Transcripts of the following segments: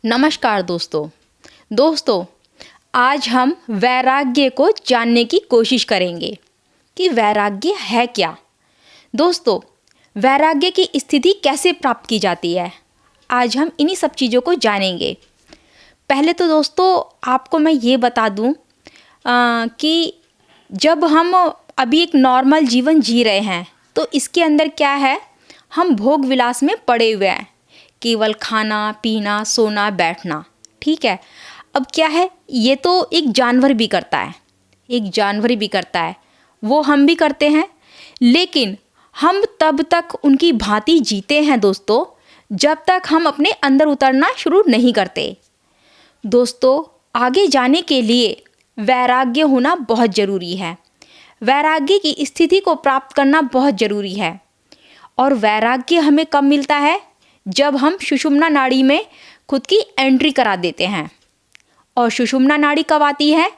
नमस्कार दोस्तों, आज हम वैराग्य को जानने की कोशिश करेंगे कि वैराग्य है क्या। दोस्तों, वैराग्य की स्थिति कैसे प्राप्त की जाती है, आज हम इन्हीं सब चीज़ों को जानेंगे। पहले तो दोस्तों आपको मैं ये बता दूं कि जब हम अभी एक नॉर्मल जीवन जी रहे हैं तो इसके अंदर क्या है, हम भोग विलास में पड़े हुए हैं, केवल खाना पीना सोना बैठना। ठीक है, अब क्या है, ये तो एक जानवर भी करता है, वो हम भी करते हैं, लेकिन हम तब तक उनकी भांति जीते हैं दोस्तों जब तक हम अपने अंदर उतरना शुरू नहीं करते। दोस्तों, आगे जाने के लिए वैराग्य होना बहुत ज़रूरी है, वैराग्य की स्थिति को प्राप्त करना बहुत ज़रूरी है। और वैराग्य हमें कब मिलता है, जब हम सुषुम्ना नाड़ी में खुद की एंट्री करा देते हैं। और सुषुम्ना नाड़ी कब आती है,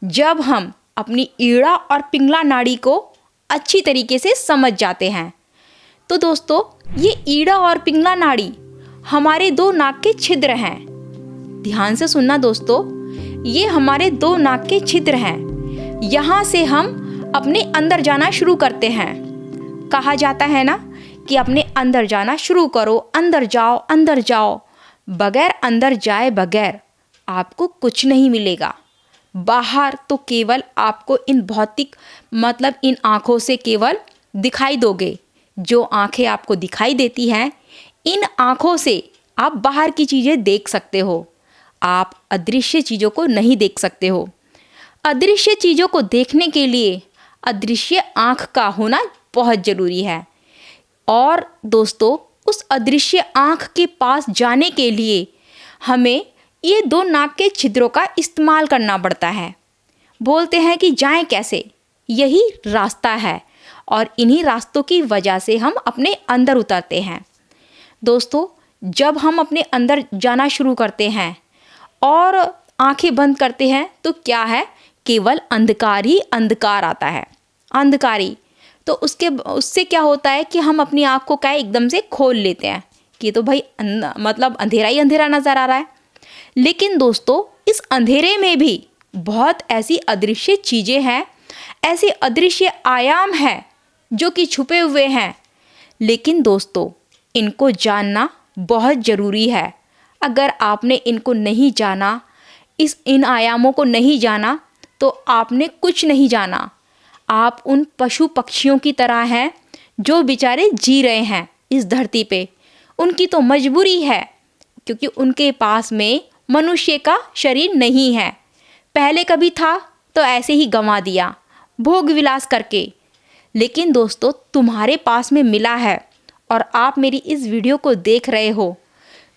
जब हम अपनी ईड़ा और पिंगला नाड़ी को अच्छी तरीके से समझ जाते हैं। तो दोस्तों, ये ईड़ा और पिंगला नाड़ी हमारे दो नाक के छिद्र हैं। ध्यान से सुनना दोस्तों, ये हमारे दो नाक के छिद्र हैं। यहाँ से हम अपने अंदर जाना शुरू करते हैं। कहा जाता है ना कि अपने अंदर जाना शुरू करो, अंदर जाओ। बगैर अंदर जाए बगैर आपको कुछ नहीं मिलेगा। बाहर तो केवल आपको इन भौतिक इन आँखों से केवल दिखाई दोगे। जो आँखें आपको दिखाई देती हैं, इन आँखों से आप बाहर की चीज़ें देख सकते हो, आप अदृश्य चीज़ों को नहीं देख सकते हो। अदृश्य चीज़ों को देखने के लिए अदृश्य आँख का होना बहुत ज़रूरी है। और दोस्तों, उस अदृश्य आँख के पास जाने के लिए हमें ये दो नाक के छिद्रों का इस्तेमाल करना पड़ता है। बोलते हैं कि जाएं कैसे, यही रास्ता है और इन्हीं रास्तों की वजह से हम अपने अंदर उतरते हैं। दोस्तों, जब हम अपने अंदर जाना शुरू करते हैं और आंखें बंद करते हैं तो क्या है, केवल अंधकार ही अंधकार आता है, अंधकार ही। तो उससे क्या होता है कि हम अपनी आँख को क्या एकदम से खोल लेते हैं कि तो भाई अंधेरा ही अंधेरा नज़र आ रहा है। लेकिन दोस्तों, इस अंधेरे में भी बहुत ऐसी अदृश्य चीज़ें हैं, ऐसे अदृश्य आयाम हैं जो कि छुपे हुए हैं। लेकिन दोस्तों, इनको जानना बहुत ज़रूरी है। अगर आपने इनको नहीं जाना, इन आयामों को नहीं जाना, तो आपने कुछ नहीं जाना। आप उन पशु पक्षियों की तरह हैं जो बेचारे जी रहे हैं इस धरती पे। उनकी तो मजबूरी है, क्योंकि उनके पास में मनुष्य का शरीर नहीं है। पहले कभी था तो ऐसे ही गंवा दिया भोग विलास करके। लेकिन दोस्तों, तुम्हारे पास में मिला है और आप मेरी इस वीडियो को देख रहे हो,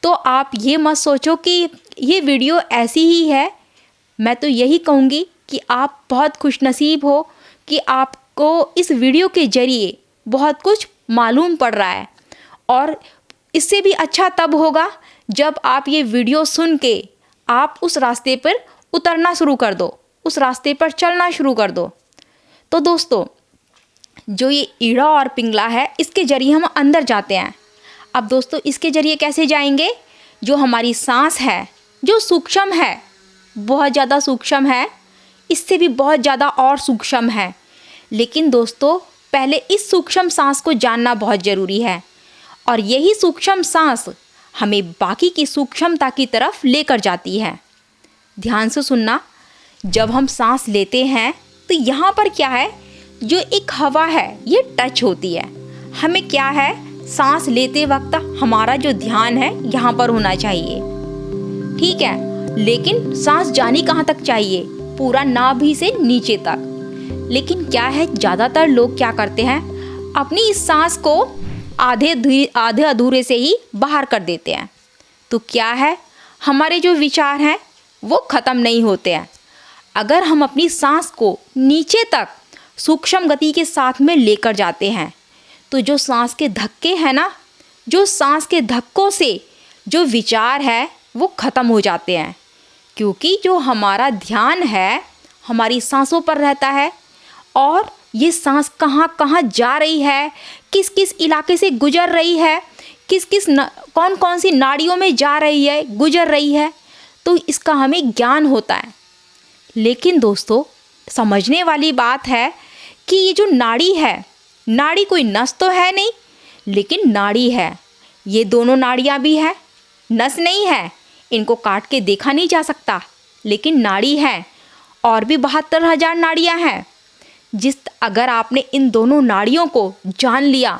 तो आप ये मत सोचो कि ये वीडियो ऐसी ही है। मैं तो यही कहूँगी कि आप बहुत खुशनसीब हो कि आपको इस वीडियो के ज़रिए बहुत कुछ मालूम पड़ रहा है। और इससे भी अच्छा तब होगा जब आप ये वीडियो सुन के आप उस रास्ते पर उतरना शुरू कर दो, उस रास्ते पर चलना शुरू कर दो। तो दोस्तों, जो ये ईड़ा और पिंगला है, इसके ज़रिए हम अंदर जाते हैं। अब दोस्तों, इसके ज़रिए कैसे जाएंगे, जो हमारी सांस है, जो सूक्ष्म है, बहुत ज़्यादा सूक्ष्म है, इससे भी बहुत ज़्यादा और सूक्ष्म है। लेकिन दोस्तों, पहले इस सूक्ष्म सांस को जानना बहुत ज़रूरी है। और यही सूक्ष्म सांस हमें बाकी की सूक्ष्मता की तरफ लेकर जाती है। ध्यान से सुनना, जब हम सांस लेते हैं तो यहाँ पर क्या है, जो एक हवा है ये टच होती है। हमें क्या है, सांस लेते वक्त हमारा जो ध्यान है यहाँ पर होना चाहिए। ठीक है, लेकिन सांस जानी कहाँ तक चाहिए, पूरा नाभि से नीचे तक। लेकिन क्या है, ज़्यादातर लोग क्या करते हैं, अपनी इस सांस को आधे अधूरे से ही बाहर कर देते हैं। तो क्या है, हमारे जो विचार हैं वो ख़त्म नहीं होते हैं। अगर हम अपनी सांस को नीचे तक सूक्ष्म गति के साथ में लेकर जाते हैं, तो जो सांस के धक्के हैं ना, जो सांस के धक्कों से जो विचार है वो ख़त्म हो जाते हैं। क्योंकि जो हमारा ध्यान है हमारी सांसों पर रहता है, और ये सांस कहाँ कहाँ जा रही है, किस किस इलाके से गुजर रही है, कौन कौन सी नाड़ियों में जा रही है, गुजर रही है, तो इसका हमें ज्ञान होता है। लेकिन दोस्तों, समझने वाली बात है कि ये जो नाड़ी है, नाड़ी कोई नस तो है नहीं, लेकिन नाड़ी है। ये दोनों नाड़ियाँ भी है, नस नहीं है, इनको काट के देखा नहीं जा सकता, लेकिन नाड़ी है। और भी 72,000 नाड़ियाँ हैं। अगर आपने इन दोनों नाड़ियों को जान लिया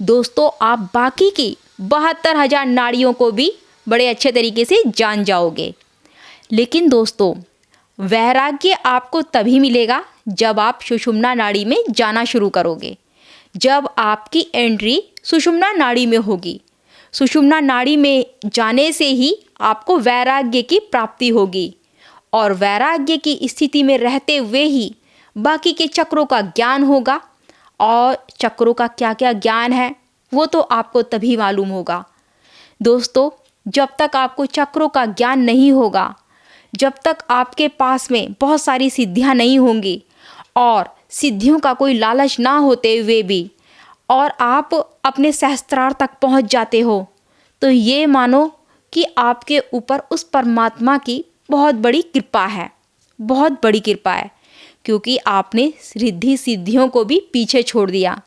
दोस्तों, आप बाकी की 72,000 नाड़ियों को भी बड़े अच्छे तरीके से जान जाओगे। लेकिन दोस्तों, वैराग्य आपको तभी मिलेगा जब आप सुषुम्ना नाड़ी में जाना शुरू करोगे, जब आपकी एंट्री सुषुम्ना नाड़ी में होगी। सुषुम्ना नाड़ी में जाने से ही आपको वैराग्य की प्राप्ति होगी, और वैराग्य की स्थिति में रहते हुए ही बाकी के चक्रों का ज्ञान होगा। और चक्रों का क्या क्या ज्ञान है वो तो आपको तभी मालूम होगा। दोस्तों, जब तक आपको चक्रों का ज्ञान नहीं होगा, जब तक आपके पास में बहुत सारी सिद्धियां नहीं होंगी और सिद्धियों का कोई लालच ना होते हुए भी और आप अपने सहस्त्रार्थ तक पहुंच जाते हो, तो ये मानो कि आपके ऊपर उस परमात्मा की बहुत बड़ी कृपा है, बहुत बड़ी कृपा है, क्योंकि आपने रिद्धि सिद्धियों को भी पीछे छोड़ दिया।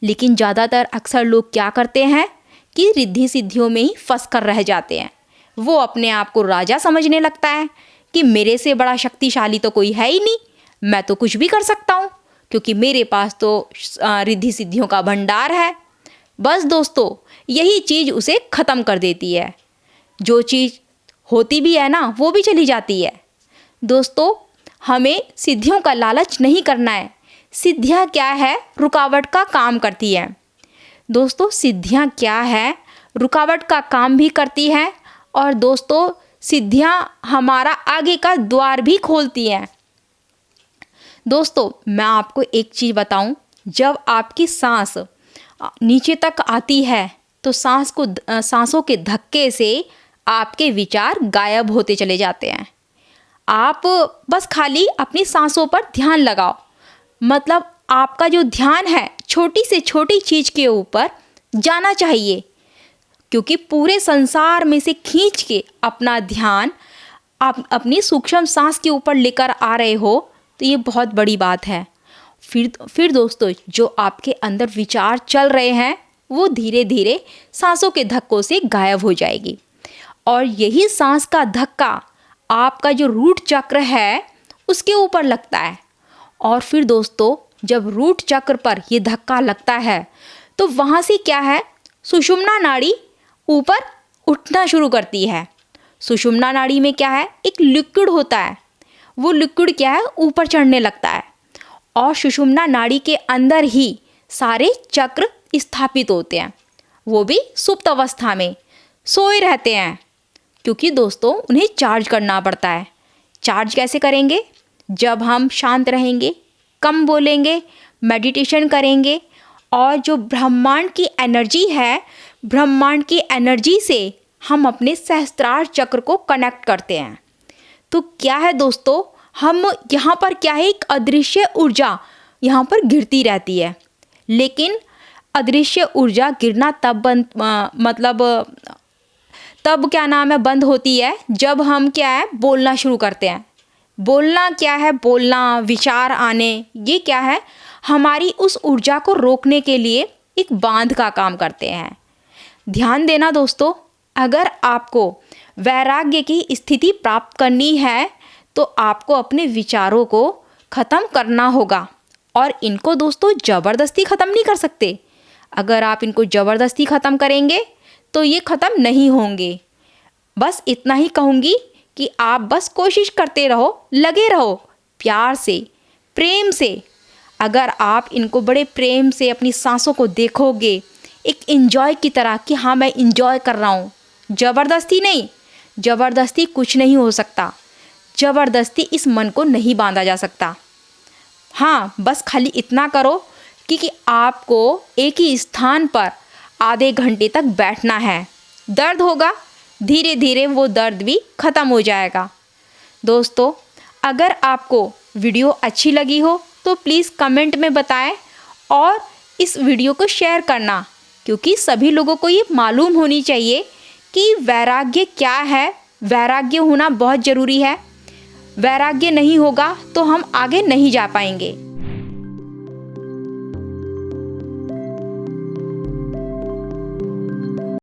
लेकिन ज़्यादातर अक्सर लोग क्या करते हैं कि रिद्धि सिद्धियों में ही फंस कर रह जाते हैं। वो अपने आप को राजा समझने लगता है कि मेरे से बड़ा शक्तिशाली तो कोई है ही नहीं, मैं तो कुछ भी कर सकता हूँ, क्योंकि मेरे पास तो रिद्धि सिद्धियों का भंडार है। बस दोस्तों, यही चीज़ उसे ख़त्म कर देती है। जो चीज़ होती भी है ना, वो भी चली जाती है। दोस्तों, हमें सिद्धियों का लालच नहीं करना है। सिद्धियाँ क्या है, रुकावट का काम करती है। दोस्तों, सिद्धियाँ क्या है, रुकावट का काम भी करती है। और दोस्तों, सिद्धियाँ हमारा आगे का द्वार भी खोलती हैं। दोस्तों, मैं आपको एक चीज़ बताऊं, जब आपकी सांस नीचे तक आती है तो सांसों के धक्के से आपके विचार गायब होते चले जाते हैं। आप बस खाली अपनी सांसों पर ध्यान लगाओ, मतलब आपका जो ध्यान है छोटी से छोटी चीज़ के ऊपर जाना चाहिए, क्योंकि पूरे संसार में से खींच के अपना ध्यान आप अपनी सूक्ष्म सांस के ऊपर लेकर आ रहे हो, तो ये बहुत बड़ी बात है। फिर दोस्तों, जो आपके अंदर विचार चल रहे हैं वो धीरे धीरे सांसों के धक्कों से गायब हो जाएगी। और यही सांस का धक्का आपका जो रूट चक्र है उसके ऊपर लगता है। और फिर दोस्तों, जब रूट चक्र पर ये धक्का लगता है तो वहाँ से क्या है, सुषुम्ना नाड़ी ऊपर उठना शुरू करती है। सुषुम्ना नाड़ी में क्या है, एक लिक्विड होता है, वो लिक्विड क्या है, ऊपर चढ़ने लगता है। और सुषुम्ना नाड़ी के अंदर ही सारे चक्र स्थापित होते हैं, वो भी सुप्त अवस्था में सोए रहते हैं, क्योंकि दोस्तों उन्हें चार्ज करना पड़ता है। चार्ज कैसे करेंगे, जब हम शांत रहेंगे, कम बोलेंगे, मेडिटेशन करेंगे, और जो ब्रह्मांड की एनर्जी है, ब्रह्मांड की एनर्जी से हम अपने सहस्त्रार चक्र को कनेक्ट करते हैं। तो क्या है दोस्तों, हम यहाँ पर क्या है, एक अदृश्य ऊर्जा यहाँ पर गिरती रहती है। लेकिन अदृश्य ऊर्जा गिरना तब क्या नाम है, बंद होती है जब हम क्या है, बोलना शुरू करते हैं। बोलना क्या है, बोलना, विचार आने, ये क्या है, हमारी उस ऊर्जा को रोकने के लिए एक बांध का काम करते हैं। ध्यान देना दोस्तों, अगर आपको वैराग्य की स्थिति प्राप्त करनी है तो आपको अपने विचारों को ख़त्म करना होगा। और इनको दोस्तों ज़बरदस्ती ख़त्म नहीं कर सकते। अगर आप इनको ज़बरदस्ती ख़त्म करेंगे तो ये ख़त्म नहीं होंगे। बस इतना ही कहूँगी कि आप बस कोशिश करते रहो, लगे रहो, प्यार से, प्रेम से। अगर आप इनको बड़े प्रेम से अपनी सांसों को देखोगे एक इंजॉय की तरह कि हाँ मैं इंजॉय कर रहा हूँ, ज़बरदस्ती नहीं, ज़बरदस्ती कुछ नहीं हो सकता, ज़बरदस्ती इस मन को नहीं बांधा जा सकता। हाँ, बस खाली इतना करो कि आपको एक ही स्थान पर आधे घंटे तक बैठना है। दर्द होगा, धीरे धीरे वो दर्द भी ख़त्म हो जाएगा। दोस्तों, अगर आपको वीडियो अच्छी लगी हो तो प्लीज़ कमेंट में बताएं और इस वीडियो को शेयर करना क्योंकि सभी लोगों को ये मालूम होनी चाहिए कि वैराग्य क्या है। वैराग्य होना बहुत ज़रूरी है। वैराग्य नहीं होगा तो हम आगे नहीं जा पाएंगे।